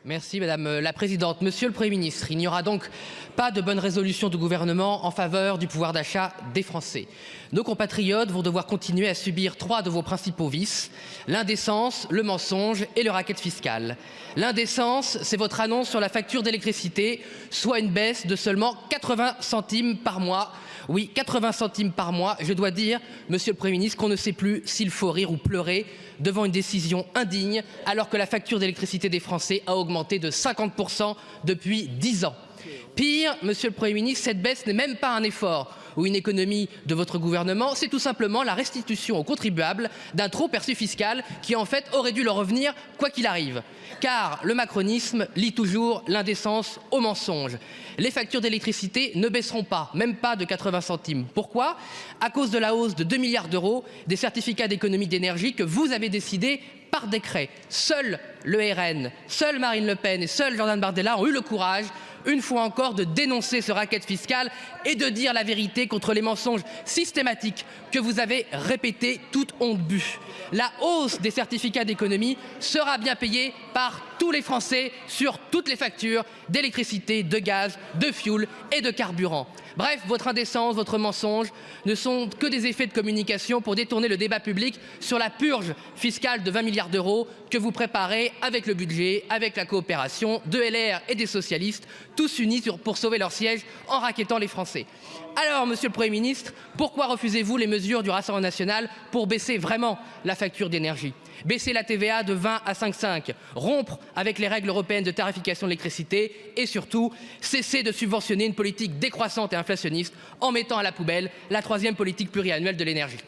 Merci Madame la Présidente. Monsieur le Premier ministre, il n'y aura donc pas de bonne résolution du gouvernement en faveur du pouvoir d'achat des Français. Nos compatriotes vont devoir continuer à subir 3 de vos principaux vices: l'indécence, le mensonge et le racket fiscal. L'indécence, c'est votre annonce sur la facture d'électricité, soit une baisse de seulement 80 centimes par mois. Oui, 80 centimes par mois. Je dois dire, Monsieur le Premier ministre, qu'on ne sait plus s'il faut rire ou pleurer devant une décision indigne, alors que la facture d'électricité des Français a augmenté de 50% depuis 10 ans. Pire, Monsieur le Premier ministre, cette baisse n'est même pas un effort ou une économie de votre gouvernement, c'est tout simplement la restitution aux contribuables d'un trop perçu fiscal qui en fait aurait dû leur revenir quoi qu'il arrive. Car le macronisme lie toujours l'indécence au mensonge. Les factures d'électricité ne baisseront pas, même pas de 80 centimes. Pourquoi? À cause de la hausse de 2 milliards d'euros des certificats d'économie d'énergie que vous avez décidé par décret. Seul le RN, seule Marine Le Pen et seul Jordan Bardella ont eu le courage, une fois encore, de dénoncer ce racket fiscal et de dire la vérité contre les mensonges systématiques que vous avez répétés, toute honte bue. La hausse des certificats d'économie sera bien payée par tous les Français sur toutes les factures d'électricité, de gaz, de fioul et de carburant. Bref, votre indécence, votre mensonge ne sont que des effets de communication pour détourner le débat public sur la purge fiscale de 20 milliards d'euros que vous préparez avec le budget, avec la coopération de LR et des socialistes, tous unis pour sauver leur siège en racketant les Français. Alors, Monsieur le Premier ministre, pourquoi refusez-vous les mesures du Rassemblement national pour baisser vraiment la facture d'énergie? Baisser la TVA de 20 à 5,5, rompre avec les règles européennes de tarification de l'électricité et surtout cesser de subventionner une politique décroissante et inflationniste en mettant à la poubelle la 3e politique pluriannuelle de l'énergie.